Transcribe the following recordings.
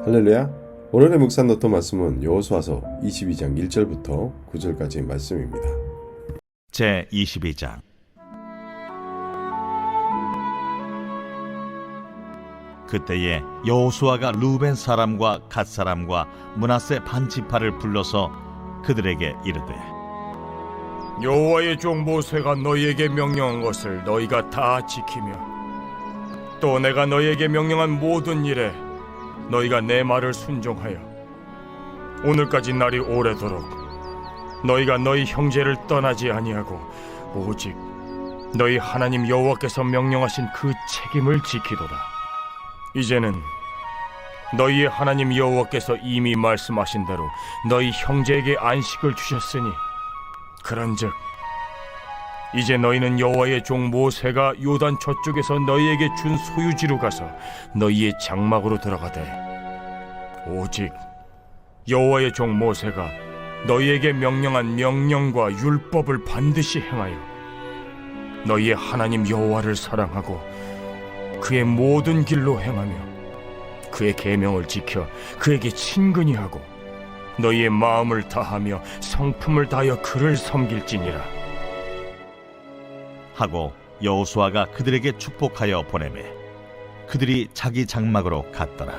할렐루야. 오늘의 묵상 노트 말씀은 여호수아서 22장 1절부터 9절까지의 말씀입니다. 제 22장. 그때에 여호수아가 루벤 사람과 갓 사람과 므낫세 반 지파를 불러서 그들에게 이르되, 여호와의 종 모세가 너희에게 명령한 것을 너희가 다 지키며 또 내가 너희에게 명령한 모든 일에 너희가 내 말을 순종하여 오늘까지 날이 오래도록 너희가 너희 형제를 떠나지 아니하고 오직 너희 하나님 여호와께서 명령하신 그 책임을 지키도다. 이제는 너희의 하나님 여호와께서 이미 말씀하신 대로 너희 형제에게 안식을 주셨으니 그런즉 이제 너희는 여호와의 종 모세가 요단 저쪽에서 너희에게 준 소유지로 가서 너희의 장막으로 들어가되 오직 여호와의 종 모세가 너희에게 명령한 명령과 율법을 반드시 행하여 너희의 하나님 여호와를 사랑하고 그의 모든 길로 행하며 그의 계명을 지켜 그에게 친근히 하고 너희의 마음을 다하며 성품을 다하여 그를 섬길지니라 하고 여호수아가 그들에게 축복하여 보내매 그들이 자기 장막으로 갔더라.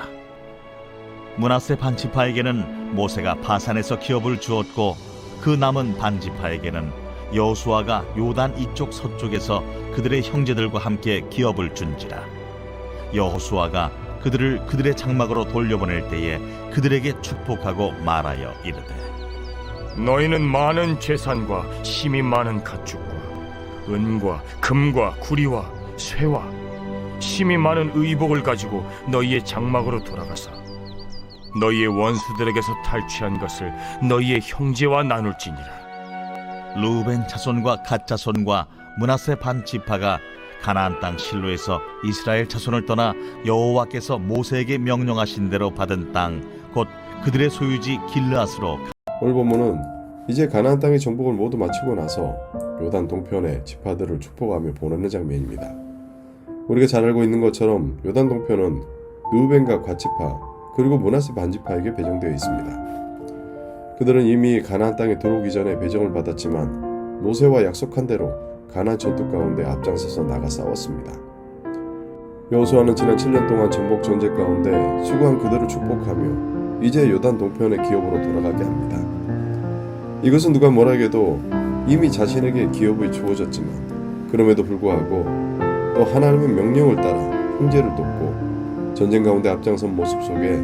므낫세 반 지파에게는 모세가 바산에서 기업을 주었고 그 남은 반 지파에게는 여호수아가 요단 이쪽 서쪽에서 그들의 형제들과 함께 기업을 준지라. 여호수아가 그들을 그들의 장막으로 돌려보낼 때에 그들에게 축복하고 말하여 이르되, 너희는 많은 재산과 힘이 많은 가축과 은과 금과 구리와 쇠와 힘이 많은 의복을 가지고 너희의 장막으로 돌아가서 너희의 원수들에게서 탈취한 것을 너희의 형제와 나눌지니라. 루벤 자손과 갓 자손과 므낫세 반 지파가 가나안 땅 실로에서 이스라엘 자손을 떠나 여호와께서 모세에게 명령하신 대로 받은 땅 곧 그들의 소유지 길르앗으로. 오늘 본문은 이제 가나안 땅의 정복을 모두 마치고 나서 요단 동편의 지파들을 축복하며 보내는 장면입니다. 우리가 잘 알고 있는 것처럼 요단 동편은 르우벤과 갓 지파 그리고 므낫세 반 지파에게 배정되어 있습니다. 그들은 이미 가나안 땅에 들어오기 전에 배정을 받았지만 모세와 약속한 대로 가나안 전투 가운데 앞장서서 나가 싸웠습니다. 여호수아는 지난 7년 동안 전복 전쟁 가운데 수고한 그들을 축복하며 이제 요단 동편의 기업으로 돌아가게 합니다. 이것은 누가 뭐라 해도 이미 자신에게 기업이 주어졌지만 그럼에도 불구하고 또 하나님의 명령을 따라 형제를 돕고 전쟁 가운데 앞장선 모습 속에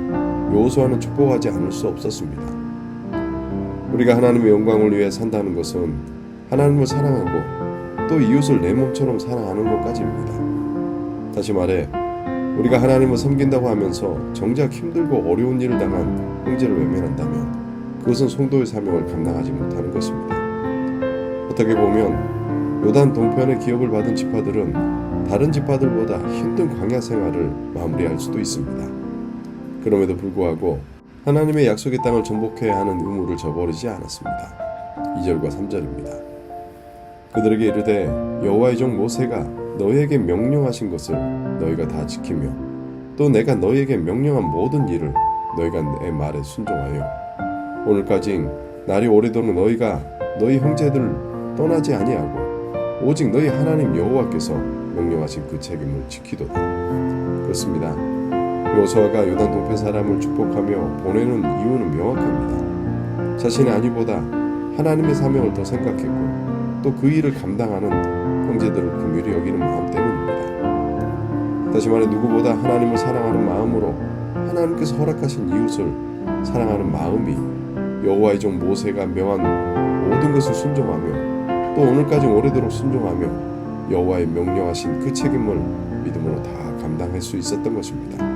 여호수아는 축복하지 않을 수 없었습니다. 우리가 하나님의 영광을 위해 산다는 것은 하나님을 사랑하고 또 이웃을 내 몸처럼 사랑하는 것까지입니다. 다시 말해 우리가 하나님을 섬긴다고 하면서 정작 힘들고 어려운 일을 당한 형제를 외면한다면 그것은 성도의 사명을 감당하지 못하는 것입니다. 어떻게 보면 요단 동편의 기업을 받은 지파들은 다른 지파들보다 힘든 광야 생활을 마무리할 수도 있습니다. 그럼에도 불구하고 하나님의 약속의 땅을 정복해야 하는 의무를 저버리지 않았습니다. 2절과 3절입니다. 그들에게 이르되 여호와의 종 모세가 너희에게 명령하신 것을 너희가 다 지키며 또 내가 너희에게 명령한 모든 일을 너희가 내 말에 순종하여 오늘까지 날이 오래도록 너희가 너희 형제들을 떠나지 아니하고 오직 너희 하나님 여호와께서 명령하신 그 책임을 지키도다. 그렇습니다. 여호수아가 요단 동편 사람을 축복하며 보내는 이유는 명확합니다. 자신의 안위보다 하나님의 사명을 더 생각했고 또 그 일을 감당하는 형제들을 긍휼히 여기는 마음 때문입니다. 다시 말해 누구보다 하나님을 사랑하는 마음으로 하나님께서 허락하신 이웃을 사랑하는 마음이 여호와의 종 모세가 명한 모든 것을 순종하며 또 오늘까지 오래도록 순종하며 여호와의 명령하신 그 책임을 믿음으로 다 감당할 수 있었던 것입니다.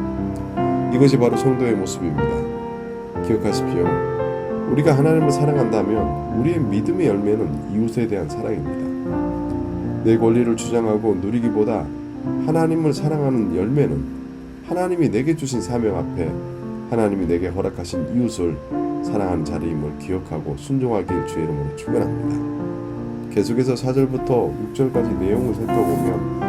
이것이 바로 성도의 모습입니다. 기억하십시오. 우리가 하나님을 사랑한다면 우리의 믿음의 열매는 이웃에 대한 사랑입니다. 내 권리를 주장하고 누리기보다 하나님을 사랑하는 열매는 하나님이 내게 주신 사명 앞에 하나님이 내게 허락하신 이웃을 사랑하는 자리임을 기억하고 순종하길 주의 이름으로 축원합니다. 계속해서 4절부터 6절까지 내용을 살펴보면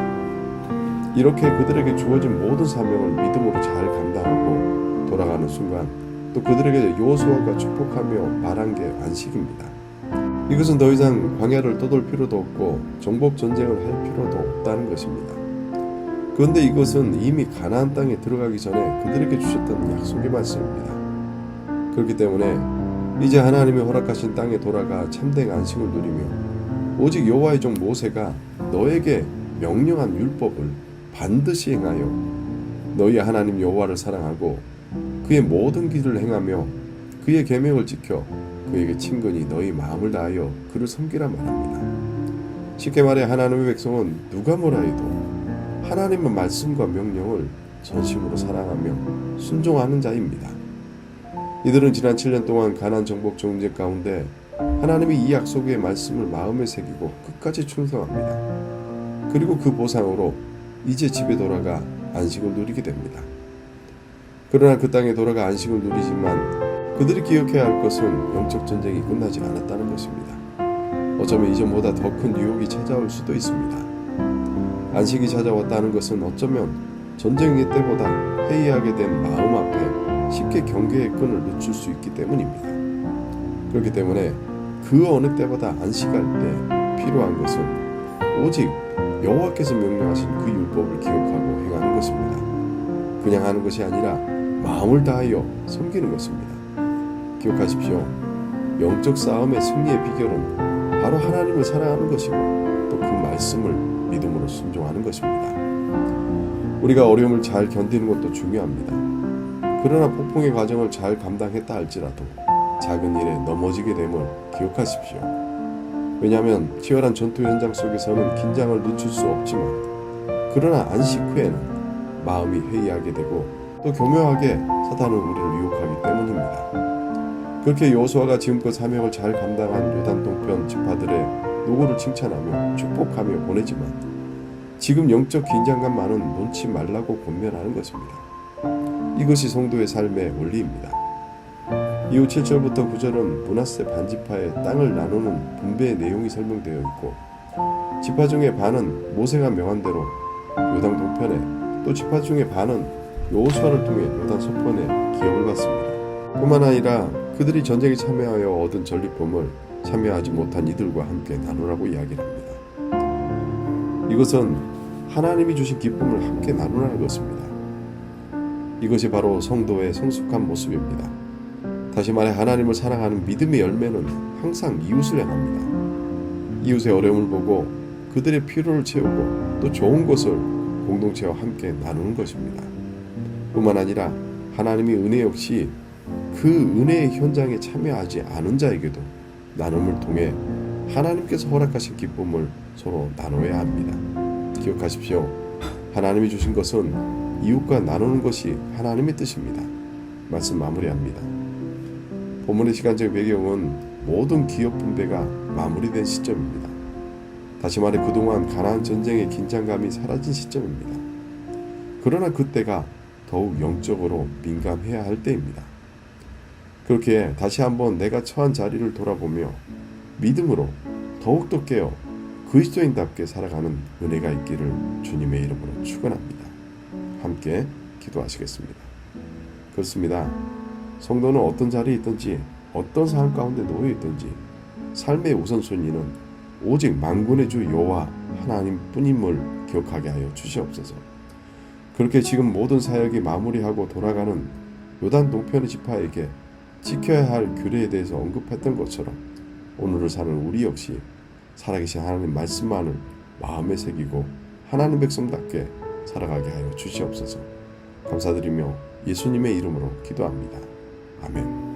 이렇게 그들에게 주어진 모든 사명을 믿음으로 잘 감당하고 또 돌아가는 순간 또 그들에게 여호수아가 축복하며 말한 게 안식입니다. 이것은 더 이상 광야를 떠돌 필요도 없고 정복 전쟁을 할 필요도 없다는 것입니다. 그런데 이것은 이미 가나안 땅에 들어가기 전에 그들에게 주셨던 약속의 말씀입니다. 그렇기 때문에 이제 하나님이 허락하신 땅에 돌아가 참된 안식을 누리며 오직 여호와의 종 모세가 너에게 명령한 율법을 반드시 행하여 너희 하나님 여호와를 사랑하고 그의 모든 길을 행하며 그의 계명을 지켜 그에게 친근히 너희 마음을 다하여 그를 섬기라 말합니다. 쉽게 말해 하나님의 백성은 누가 뭐라 해도 하나님의 말씀과 명령을 전심으로 사랑하며 순종하는 자입니다. 이들은 지난 7년 동안 가나안 정복 전쟁 가운데 하나님이 이 약속의 말씀을 마음에 새기고 끝까지 충성합니다. 그리고 그 보상으로 이제 집에 돌아가 안식을 누리게 됩니다. 그러나 그 땅에 돌아가 안식을 누리지만 그들이 기억해야 할 것은 영적 전쟁이 끝나지 않았다는 것입니다. 어쩌면 이전보다 더 큰 유혹이 찾아올 수도 있습니다. 안식이 찾아왔다는 것은 어쩌면 전쟁의 때보다 회의하게 된 마음 앞에 쉽게 경계의 끈을 늦출 수 있기 때문입니다. 그렇기 때문에 그 어느 때보다 안식할 때 필요한 것은 오직 여호와께서 명령하신 그 율법을 기억하고 행하는 것입니다. 그냥 하는 것이 아니라 마음을 다하여 섬기는 것입니다. 기억하십시오. 영적 싸움의 승리의 비결은 바로 하나님을 사랑하는 것이고 또 그 말씀을 믿음으로 순종하는 것입니다. 우리가 어려움을 잘 견디는 것도 중요합니다. 그러나 폭풍의 과정을 잘 감당했다 할지라도 작은 일에 넘어지게 됨을 기억하십시오. 왜냐하면 치열한 전투 현장 속에서는 긴장을 늦출 수 없지만 그러나 안식 후에는 마음이 회의하게 되고 또 교묘하게 사단은 우리를 유혹하기 때문입니다. 그렇게 여호수아가 지금껏 사명을 잘 감당한 요단 동편 지파들의 노고를 칭찬하며 축복하며 보내지만 지금 영적 긴장감만은 놓지 말라고 권면하는 것입니다. 이것이 성도의 삶의 원리입니다. 이후 7절부터 9절은 므낫세 반지파의 땅을 나누는 분배의 내용이 설명되어 있고 지파 중의 반은 모세가 명한 대로 요단 동편에 또 지파 중의 반은 여호수아를 통해 요단 서편에 기업을 받습니다. 뿐만 아니라 그들이 전쟁에 참여하여 얻은 전리품을 참여하지 못한 이들과 함께 나누라고 이야기를 합니다. 이것은 하나님이 주신 기쁨을 함께 나누라는 것입니다. 이것이 바로 성도의 성숙한 모습입니다. 다시 말해 하나님을 사랑하는 믿음의 열매는 항상 이웃을 향합니다. 이웃의 어려움을 보고 그들의 필요를 채우고 또 좋은 것을 공동체와 함께 나누는 것입니다. 뿐만 아니라 하나님의 은혜 역시 그 은혜의 현장에 참여하지 않은 자에게도 나눔을 통해 하나님께서 허락하신 기쁨을 서로 나눠야 합니다. 기억하십시오. 하나님이 주신 것은 이웃과 나누는 것이 하나님의 뜻입니다. 말씀 마무리합니다. 본문의 시간적 배경은 모든 기업 분배가 마무리된 시점입니다. 다시 말해 그동안 가나안 전쟁의 긴장감이 사라진 시점입니다. 그러나 그때가 더욱 영적으로 민감해야 할 때입니다. 그렇게 다시 한번 내가 처한 자리를 돌아보며 믿음으로 더욱더 깨어 그리스도인답게 살아가는 은혜가 있기를 주님의 이름으로 축원합니다. 함께 기도하시겠습니다. 그렇습니다. 성도는 어떤 자리에 있든지 어떤 상황 가운데 놓여 있든지 삶의 우선순위는 오직 만군의 주 여호와 하나님뿐임을 기억하게 하여 주시옵소서. 그렇게 지금 모든 사역이 마무리하고 돌아가는 요단 동편의 지파에게 지켜야 할 규례에 대해서 언급했던 것처럼 오늘을 사는 우리 역시 살아계신 하나님 말씀만을 마음에 새기고 하나님 백성답게 살아가게 하여 주시옵소서. 감사드리며 예수님의 이름으로 기도합니다. 아멘.